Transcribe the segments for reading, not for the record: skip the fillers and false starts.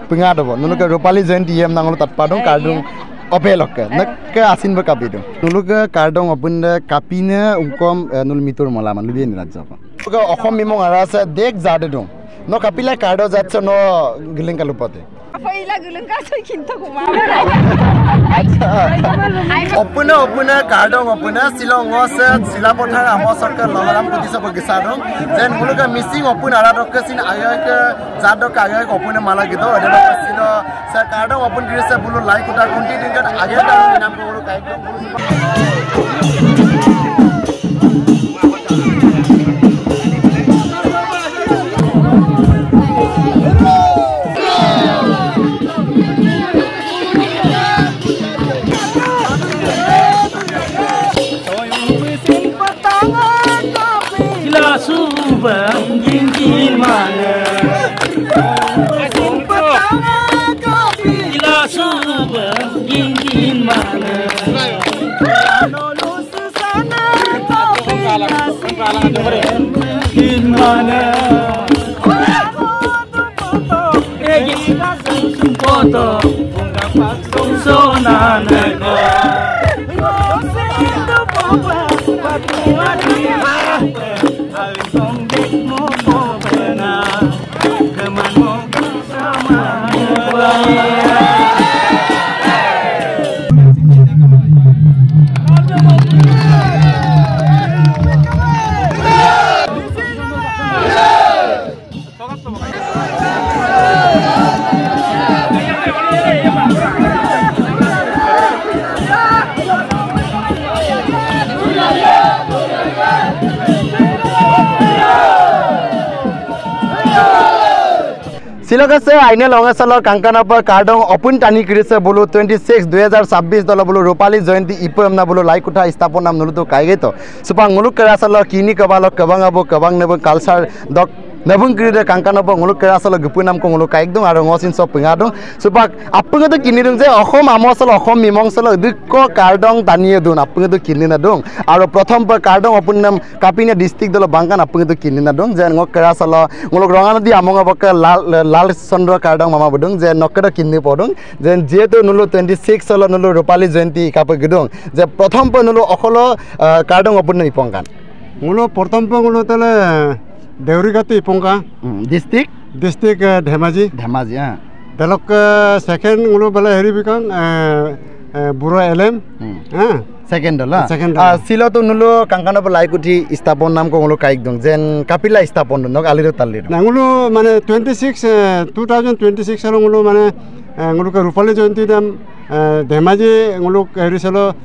pengat apa? Nulu ke Rupali Jayanti yang nangol tatpadong kardong opelok nak ke asin berkapi dong. Nulu ke kardong apun kapine ungkom nulu mitur malaman lebih ni raja apa? Nulu ke okom mimong arasa dek zade dong. No kapila kardo zatso no giling kalupate. Apa ilah giling kasih kinta kumar. Opuna kardong opuna silong ngoset silapothar amosor ke loharam putisa bagisadong. Then nulu ke missing opuna aradok ke sin ayoy ke zadok ayoy opuna malah gitu. Ada ke sino sa kardong opun kirisa bulu like udah kunti tingkat ayoy kardong inam ke bulu kayak dong. Silokase aine longasalo kankana par kardong opun tani kirise bolu 26 2026 dolo bolu Rupali Jayanti ipom na bolu like utha stapon nam nulu to kaigeto supang nguluk kerasalo kini kabalo kabangabo kabang nebo culture dok Nabung kiri kankana po nguluk kerasalo gupunam ko nguluk kaik dong aro ngosin so pengadong supang apung itu kini dong je okhom amosalo okhom mimong salo dikko kardong taniye dun apung itu kini na dong aro prothom par kardong opun nam kapinya district dolo bangkan apung itu kini na dong je ngok kerasalo nguluk rongana di among abaka lal sondro kardong mama bodong je nokkeda kini podong je jeto nulu 26 salo nulu Rupali Jayanti kape gedong je prothom par nulu okholo kardong opun nam ipongkan ngulu prothom par ngulu tale Deurigatu ipongka district Dhemaji ya dalok second ngulu bala heri bikang buro LM second dola silo to nulu kankana pa lai kuthi stapon nam ko ngulu kaik dong jen kapila stapon dong aliro taliro na ngulu mane 2026 salo ngulu mane ngulu ka Rupali Jayanti dam Dhemaji ngulu heri salo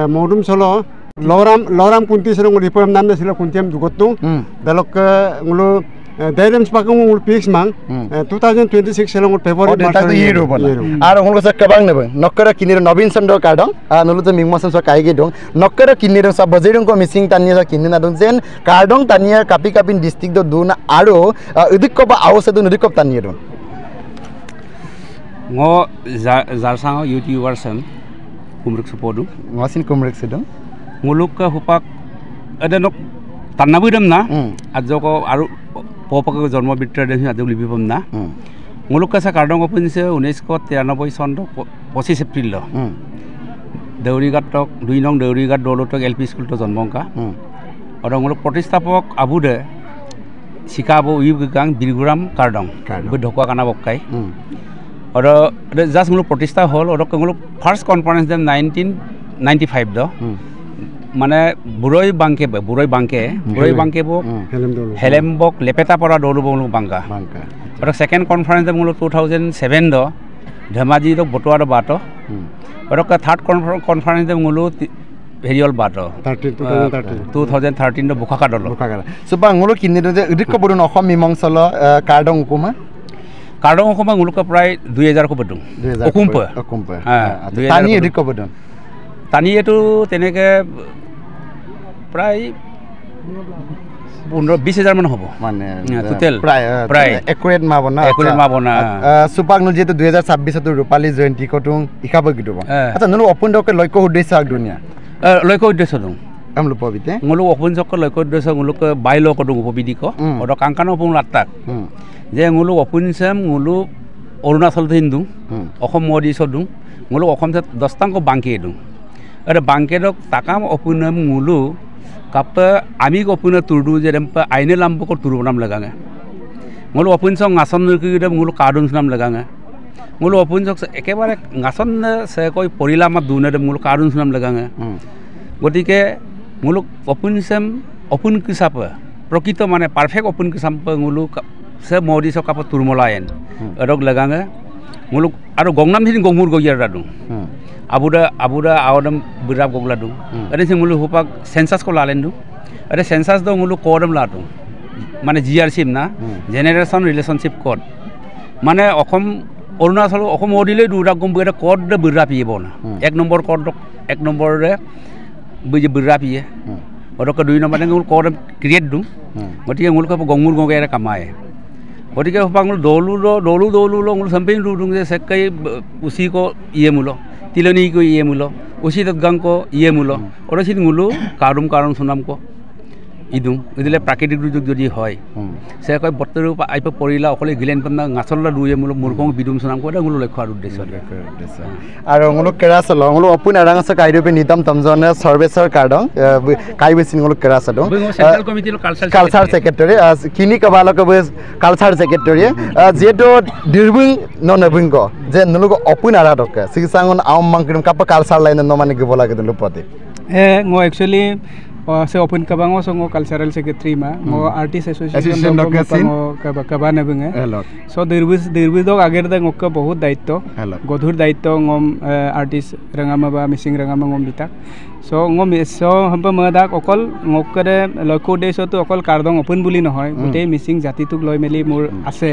modum salo Loram kunti selo nguli pom namda selo kuntiam dugotu dalok ngulu Dairem sepakang ngulu pix mang 2026 selo ngulu February March year bola aro ngulu sa kabang ne bang nokkara kinir Nobin Sandro kadong nulu to mingmosan so kaige dong nokkara kinir sa bajirong ko missing tania sa kinina dong jen kadong tania kapi kapin district do duna aro udikko ba awse do udikko tania dong ngo zarsang YouTuber sam kumruk supodu ngosin kumruk sedong nguluk ke hupak ada nok tanah budam na ajo ko aru popak ko jন্ম bitra de ajo libi pam na nguluk ke sa kardong opun se 1993 son 25 April lo Deurigat tok 2 nong Deurigat dolo tok LP school to jন্ম ka aro nguluk protistapok abude sikabo uyib gang Birguram kardong bu dhokwa kana bokkai aro just nguluk protista hol aro nguluk first conference dem 1995 do মানে বুরই বাংকে বো হেলেমবক লেপেটা পড়া দৌড়ব বাংকা আর second conference মূল 2007 দ ধেমাজি তো বটোয়ার বাট আর third conference মূল ভেরিয়ল বাট 2013 দ বুখাকা দল সুবা মূল কিনি যে উদিক বড়ন অসম মিমংসল কার্ডং উপমা মূলক প্রায় 2000 কো বডং অকুম্প হ্যাঁ তানি উদিক বড়ন তানি এটো তেনেকে প্রায় 15-20,000 মান হ'ব মানে টোটেল প্ৰায় একুৰেট মাব না একুৰেট মাব না সুপাক নল যেহেতু 2026 তো রূপালী জয়ন্তী কটুং ইখাব কিটুব আচ্ছা নলু অপুন দকে লক্ষ্য উদ্দেশ্য আগ দুনিয়া লক্ষ্য উদ্দেশ্য দং আমলু পবিতে ngulu opun sok leko desa ngulu ke bailo ko dung upabidi ko odo kangkano opun latak je ngulu opun sam ngulu Arunachal Hindu Assam Modi সদুং ngulu Assam 10 tang ko bangke dung ada bangke dok takam opunam ngulu kape ami ko opuna turdu je dempa aine lambo ko turu nam laganga ngulu opun song ngason ki dem ngulu kadun nam laganga ngulu opun sok ekebare ngason se koi porilama dune dem ngulu kadun nam laganga gotike ngulu opun sem opun kisapa prokito mane perfect opun kisampa ngulu se modi sok apa turmolayen adok laganga ngulu aro gongnam hin gongmur goyar radung abuda awdam birab gogladung ade se ngulu hupak census ko lalendung ade census do ngulu kodam ladung mane GRC na generation relationship code mane okhom Arunachal Assam মদিলে দুটা গম বইটা code দে বিৰা পিব না এক number code এক number ৰে বুজি বিৰা পিয়ে অৰক দুই নম্বৰ ngul কড ক্ৰিয়েট দু গটিকে ngul ক গংমুৰ গংগে কামায় গটিকে হপাংল দলু ngul সামপিং দুং যে সেকাই উসি কো ইয়ে মুলো তিলনি কো ইয়ে মুলো উসি দগাং কো ইয়ে মুলো অৰসিত ngulu কারণ সুনাম কো ইদুং ইদিলে প্রাকৃতিক দুর্যোগ যদি হয় সে কয় বতর আইপ পড়িলা অকলে গিলেন পনা গাছললা দুয়ে মুল মুরকং বিদুম সনাম কয় গুলো লক্ষ্য আর উদ্দেশ্য আর গুলো কেরাসল গুলো অপুন আরাংস কাইরবে নিতম তমজনে সার্ভিসর কার্ডং কাইবেসিন গুলো কেরাসল সেন্ট্রাল কমিটি কালচার সেক্রেটারি কিনি কবালক কালচার সেক্রেটারি যেটো দিরবুং ননবুংগ যে নলুগ অপুন আরাদক সিগসাঙ্গন আম মাংকিম কাপ কালচার লাইন নমানে গব লাগে লুপতে ngo actually se open kabango songo cultural secretary ma ngo artist association ngo kabana bunge so dirbus dog ager da ngokka bahut daitto godhur daitto ngom artist rangama ba missing rangama ngom bitak so ngom so hampa madak okol ngokkare lokho deso to okol kardong open buli nohoy gutei missing jati tuk loi meli mur ase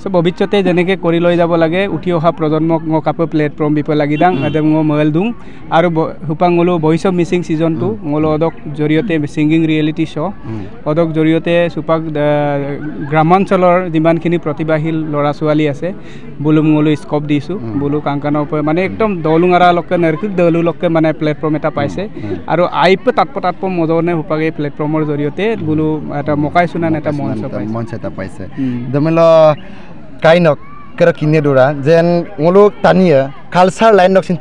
so bobicchote jeneke kori loi jabo lage uthi oha projonmok ngokap platform bipo lagidang adem ngo moel dung aru hupangolo voice of missing season 2 ngolo odok জৰিয়তে singing reality show' অদক জৰিয়তে সুপাক গ্ৰামাঞ্চলৰ যিমানখিনি প্ৰতিভাশীল ল'ৰা ছোৱালী আছে Blum ngulu scope দিছোঁ বুলু কাংকানৰ পৰা মানে একদম দলুঙাৰালকে নৰকিক দলুলকে মানে প্লেটফৰ্ম এটা পাইছে আৰু আইপ তাৎপ মজনে সুপাক এই প্লেটফৰ্মৰ জৰিয়তে বুলু এটা মকাই শুনান এটা মঞ্চ এটা পাইছে দমেল কাইনক কেৰ কিনে দৰা যেন ngulu তানিয়া কালচাৰ লাইন নকসিন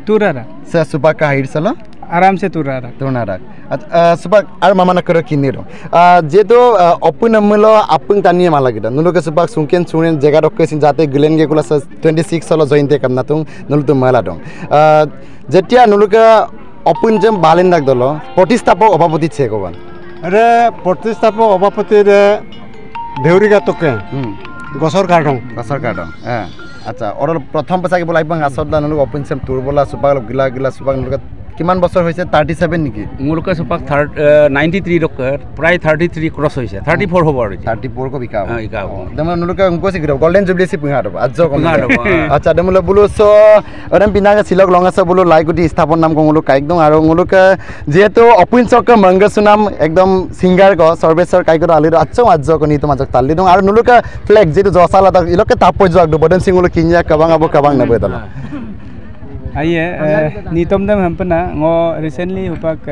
তুনাৰা সে সুপাক হাইৰছল आराम से तुरारा सुबह आर मामा नकर किनेरो जेतो अपुन अमलो अपुन तानिए माला गिदा नुलोके सुबह सुंकेन सुनेन जगह रखकेसिन जाते गिलेन गे कुला 26 साल जयन्ते कामना तुं नुलतो माला दं जेतिया नुलोके अपुन जम बालेन दाग दलो प्रतिष्ठापक अभापति छे कोबान अरे प्रतिष्ठापक अभापति रे देउरिगा तके गसर काडं अच्छा और प्रथम पैसा के बोलाइबं आसदला नुलोक अपुन सेम तुरबला सुबह गिला सुबह नुलोके কিমান বছর হইছে 37 নেকি মুলকে সুপাক 93 রক প্রায় 33 ক্রস হইছে 34 হবো আর 34 কো বিকা ইকাও দম নুলকে উনকোসি গিরো গোল্ডেন জুবলি সি পিঙা দব আজ কম আচ্ছা দমলে বুলো সো ওরম পিনাকে সিলক লংগাস বুলো লাইগুটি স্থাপন নাম কমলো কাইকদং আর মুলকে যেহেতু অপুন চক মঙ্গসু নাম একদম সিঙ্গার ক সর্বেসর কাইকো আলির আচ্ছা আজ কো নি তো মাজক তালি দং আর নুলকে ফ্ল্যাগ যেটো জসালা তা ইলকে তাপয় জক দ বদন সিঙ্গুলো কিনিয়া কাবাং নবে দল आइए नीतम दम हम पना ngo recently hupak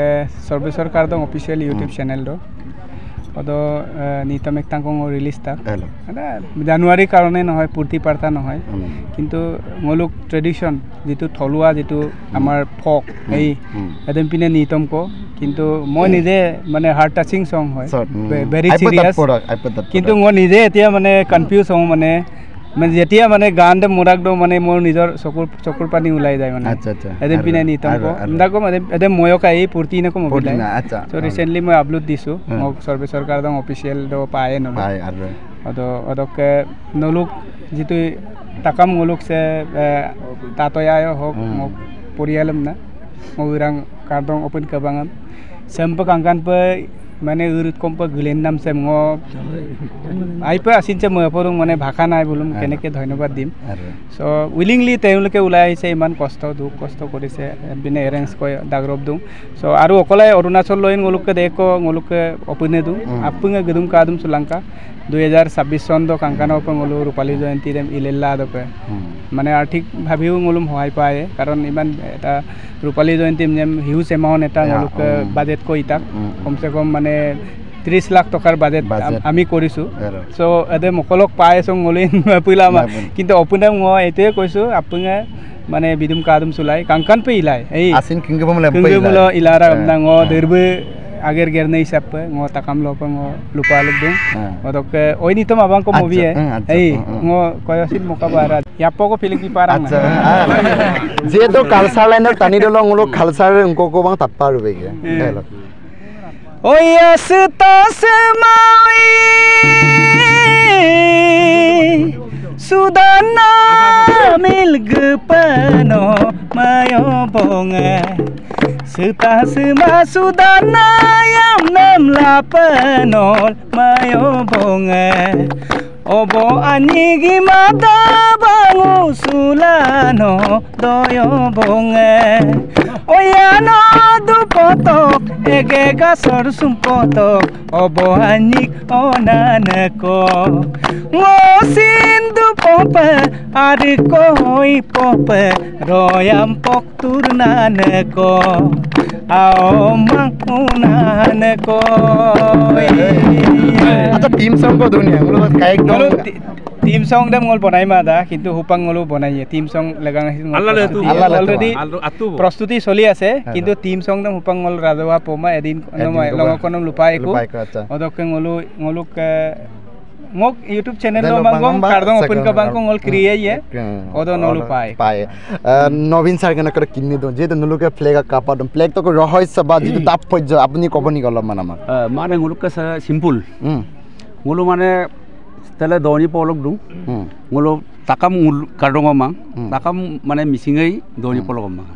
सर्वेसर कार्डं official YouTube channel do odo नीतम एक तांको ngo release ta ana January karone নহয় purti parta নহয় কিন্তু ngoluk tradition jitu tholua jitu amar folk ei edem pine नीतम ko কিন্তু মই নিজে মানে হার্ট টাচিং সং হয় ভেরি সিরিয়াস কিন্তু ngo নিজে এতিয়া মানে কনফিউজ হও মানে মানে যেতিয়া মানে গান দে মোরাক দো মানে মোর নিজর চকুর পানি উলাই যায় মানে আচ্ছা আচ্ছা এদে পিনে নিতম কো ইন্দাকো এদে ময়ক আই পুরতি নকো মোবিলাই আচ্ছা সো রিসেন্টলি মই আপলোড দিছো মোক সার্ভিস সরকার দং অফিশিয়াল দো পায় ন পায় আর অদকে নলুক জিতু তাকাম গলুক সে তাতয়ায় হক মোক পরিয়ালম না মগরাং কার্ডং ওপেন কাবাঙাম সেম্প কাঙ্কান পে মানে কম্প গিলেন নামছে আইপা আছিনছে মই পৰং মানে ভাষা নাই বলুম কেনেকৈ ধন্যবাদ দিম চ' উইলিংলি তেওঁলোকে ওলাই আহিছে ইমান দুখ কষ্ট কৰিছে বিনে এৰেঞ্জ কয় দাগৰব দিওঁ চ' আৰু অকলে অৰুণাচল লৈ গোলোকে দেখো গোলোকে অপিনে দিওঁ আপুঙে গদুম কাদুম শ্ৰীলংকা 2026 চন কাংকানা ওপং গলো ৰূপালী জয়ন্তী ইলেল্লা দপে মানে আৰ্থিকভাৱেও গলুম সহায় পায় কাৰণ ইমান এটা ৰূপালী জয়ন্তী হিউজ এমাউণ্ট এটা গোলোকে বাজেট কৈ তাক কমচে কম মানে 30 লাখ টকাৰ বাজেট আমি কৰিছোঁ চ' এদে মকলক পাই আছোঁ গলি নপৰিলা কিন্তু অপুনে মই এইটোৱে কৈছোঁ আপুঙে মানে বিদুম কাদুম চুলাই কাংকান পে ইলাই এই আছিন কিংগবমলে ইলাৰা ন দেৰবে আগের গেরনে হিসাব पे ngो takam lopa ngो lupa lugdung odok oini to mabang ko movie ei ngो koyosin moka bara yapo ko feeling parang je to culture line tani dolo ngolo culture unko ko bang tappa rube ge oya sta semai sudana milgpano mayo bonga Sita sema sudana yam nam lapanol mayo bonga Obo anigi mata bangu sulano doyo bonga Oyano du potok ege gasor sumpotok Obo anig onanako Ngosin du pope ariko hoi pope Royam pok turnanako Aomang unanako Acha team song ko dunia ngolo kaik team song dem ngol bonai ma da kintu hupang ngolo bonai team song lagang already prostuti choli ase kintu team song dem hupang ngol rajawa poma edin longokonom lupai ko odokke ngoluk ngok YouTube channel lo mangom kardong open ka bangko ngol kriye ye odo no lupai Nabin sir কেন করে কিনি দো যে নলুকে flag কাপা দম flag তো রহস্য বা যেটা তাৎপর্য আপনি কবনি গলম মানে ngoluk sa simple ngulu মানে তেলে দনি পলক দু ngulu takam kardong mang takam মানে মিসিংই দনি পলক mang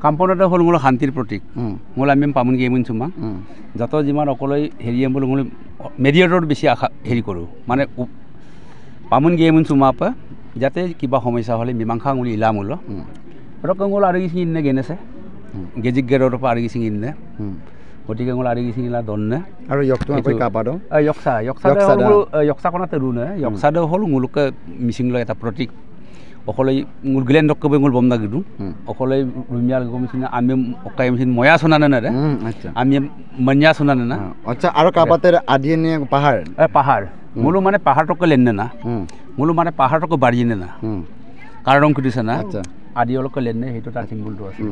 কাম্পনটা হল ngulu শান্তিৰ প্ৰতীক ngulu আমি পামুন গেমুন চুমা যত যিমান অকলৈ হেৰিয়ে বল ngulu মেডিয়েটৰ বেছি আশা হেৰি কৰোঁ মানে পামুন গেমুন চুমা পা যাতে কিবা সমস্যা হলে মীমাংসা ngulu ইলাম হলো ৰকং ngulu আৰু কিছু ইনে গেনেছে গেজিক গেৰৰ পৰা আৰু কিছু ইনে গতিকে ngulu আৰু কিছু ইলা দন্নে আৰু yokto কই কাপাডো yoksa কোনাতে ৰুনে yoksa দ হল nguluকে মিসিং লয় এটা প্ৰতীক অকলৈ ngul গ্লেন দকবে ngul বমনা গিদু অকলৈ রুমিয়াল গমিছিন আমি অকাই মিছিন ময়া সোনানে না রে আচ্ছা আমি মন্যা সোনানে না আচ্ছা আৰু কাপাতে আদিনে পাহাড় পাহাড় ngulu মানে পাহাড় টক লেননে না ngulu মানে পাহাড় টক বাড়িনে না কারণ কিদিছে না আচ্ছা আদি অলক লেননে হেটো তার সিম্বলটো আছে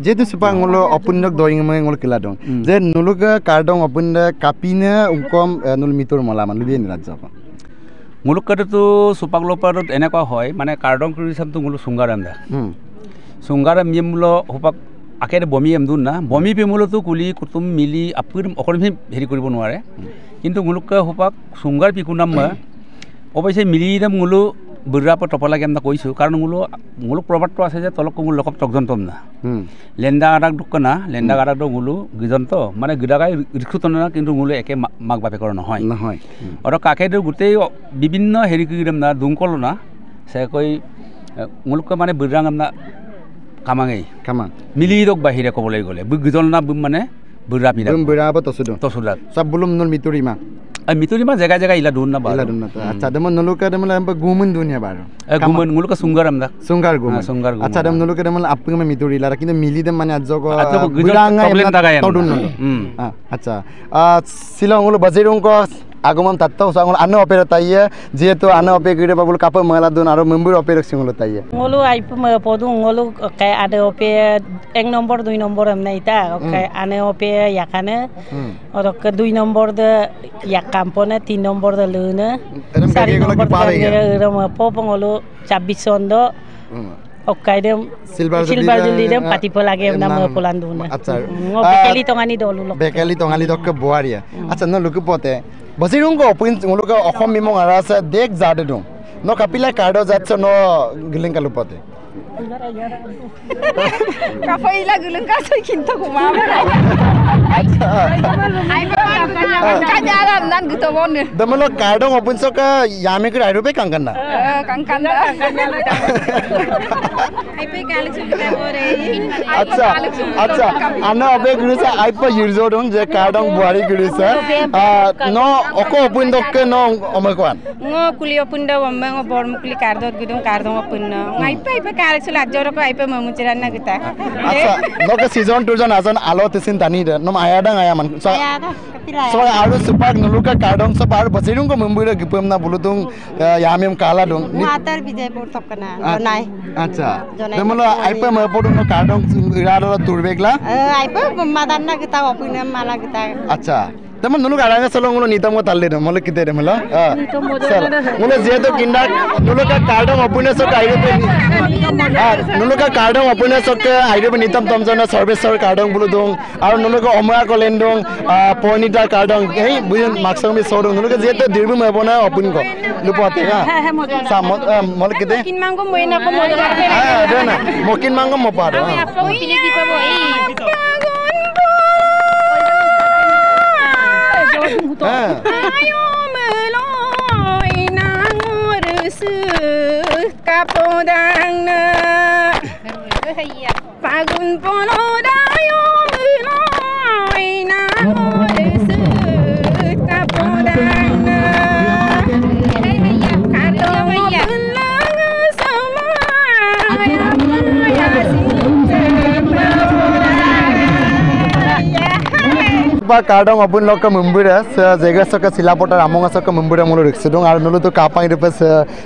যেহেতু সুপাং ngolo opunok doing me ngol kila dong je nuluga kardong opunda kapine ungkom nul mitur malaman lubi ni rajja nguluk kato supak loparot enekwa hoy মানে কার্ডং ক্রিটিসিজম তো ngulu sungaram da sungaram yemlo hupak akere bomi emdun na bomi pemulo to kuli kutum mili apur okon heri koribo নোৱাৰে কিন্তু nguluk hupak sungar pikunam ma অবশ্যে মিলি দম ngulu বুঢ়া পৰ টপলা কেম না কৈছো কাৰণ ngulu প্ৰবাদটো আছে যে তলক ngulu লকপ তকজন্তম না লেন্দা আৰাক দুকনা লেন্দা আৰাক দ ngulu গিজন্ত মানে গিদাগাই ৰিখুতন না কিন্তু ngulu একে মাক বাপে কৰ নহয় আৰু কাকে দ গুটেই বিভিন্ন হেৰি কিদম না দুংকল না সে কই nguluk মানে বুঢ়াঙম না কামাঙেই মিলি দক বাহিৰে কবলৈ গলে গিজন না মানে বুঢ়া পিৰা বুঢ়া ব তসুদা সব বুলুম নল মিতুৰিমা মিতুরিমা জায়গা জায়গা ইলা দুন না বা ইলা দুন না আচ্ছা দেম নলুকা দেম লাম গুমুন দুনিয়া বারো গুমুন nguluka sungaram da sungar gum আচ্ছা দেম নলুকা দেম আপনি মে মিতুরি লা কিন্তু মিলি দেম মানে আজগো বুড়াঙ্গা তডুন আচ্ছা সিলং হলো বাজেরং কো আগমন তাত্তাও সাংল আনো অপেরা তাইয়ে যেহেতু আনো অপে গিরে বাবুল কাপ মেলা দুন আর মেম্বর অপেরা সিংল তাইয়ে ngolu aip me podu ngolu kai ade ope 1 number 2 number em naita kai ane ope yakane orok 2 number de yak kampone 3 number de lune 4 number de me popo ngolu 26 sondo okai dem silver juli dem patipo lage em nam polan dune আচ্ছা bekeli tongani dolu lok bekeli tongani dok boaria আচ্ছা ন লুকু পতে বজিরং কো অপিন ngulu ka Assam মিমং আরা আছে দেখ জাদে দং ন কাপিলা কার্ডো যাচ্ছে ন গিলিং Kalu পতে Kapai lagu lengkap saya kinta kuma. Kajaran dan gitu bon. Damalo cardong open so ka yame kira ayo pe kangkana. Kangkana. Ai pe galaxy kita bore. Acha ana abe gurisa ai pa yurzo dong je cardong buari gurisa. No oko open dokke no omekwan. Ngo kuli open da wamme ngo bor mukuli cardong gidong cardong open na. Ai pe galaxy lajjoro ko ai pe mamuciran na kita. Acha no ka season 2 jon azan alo tesin tani de no ayadang ayaman. So aru supak nuluka cardong so par basirung ko mumbai ra gipem na bulutung yamem kala dong. Matar bijay por tokana jonai. Acha damalo ai pa ma podung no cardong irado turbegla. Ai pa madanna kita opune mala kita. Acha teman nulu kadang selo ngulo nita mo talle de molo kite de molo sel ngulo jeto kindak nulu ka cardong opune so kaire pe nulu ka cardong opune so ke aire pe nitam tomjona service cardong bulu dong aru nulu ka omya ko lendong ponita cardong ei buin maksang mi sodong nulu ka jeto dirbu me bona opun ko lupote ha sa molo kite Kin mangko moina ko mo dona mokin mangko mo paro Pilih tipe boy. Ayo meloi nangurus kapodang na pagun pono dayo meloi nangurus kapodang na kadang belang sama ya ba cardong opun lokka mumbura jega soka silapotar amonga soka mumbura molo riksedong ar nulu to kapai repas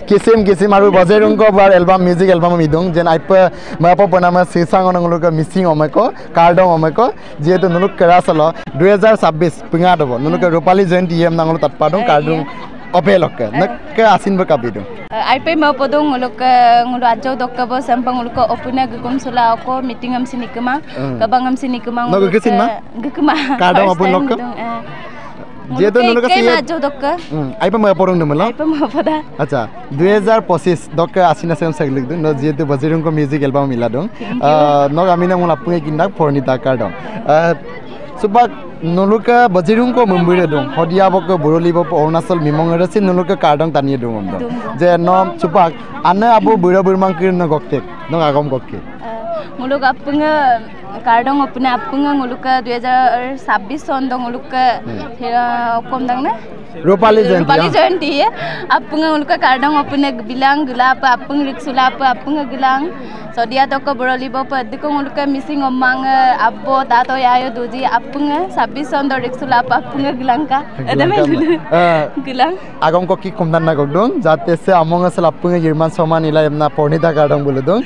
kisim aru bajerung ko bar album music album midong jen aipa mapa panama sisang onong ka missing omeko cardong omeko je to nulu kera salo 2026 pinga dobo nulu ka rupali jointi em nangolo tatpadong cardong ope lokka nak asin ba kabido ai pe ma podong nguluk ngulu ajo dokka bo sampang nguluk opuna gugum sula ko meeting am sinikema kabangam sinikema no gukesin ma gukema cardong opun lokka je to nulu ka siya ajo dokka ai pa ma porong dumala ai pa ma poda acha 2025 dokka asina sem saglik dun no je to bajirung ko music album miladong no amina mula punge kindak fornita cardong subak nuluka bajirung ko mumbui dong hodia bok boroli bok Arunachal mimong rasi nuluka cardong tani dong je no subak ana abu bura burmang kir no goktek no agam gokke nguluk apunga cardong opuna apunga nguluka 2026 son dong nguluka kom dang na Rupali Jayanti apunga nguluka cardong opuna bilang gula apa apung riksula apa apunga gilang so dia toko boroli bok diko nguluka missing omang abbo tato yayo duji apunga 26 son do riksula apa apunga gilang ka adame gilang agam kokki komdan na gogdong jate se among asal apunga girman soman ila emna pornita cardong buludong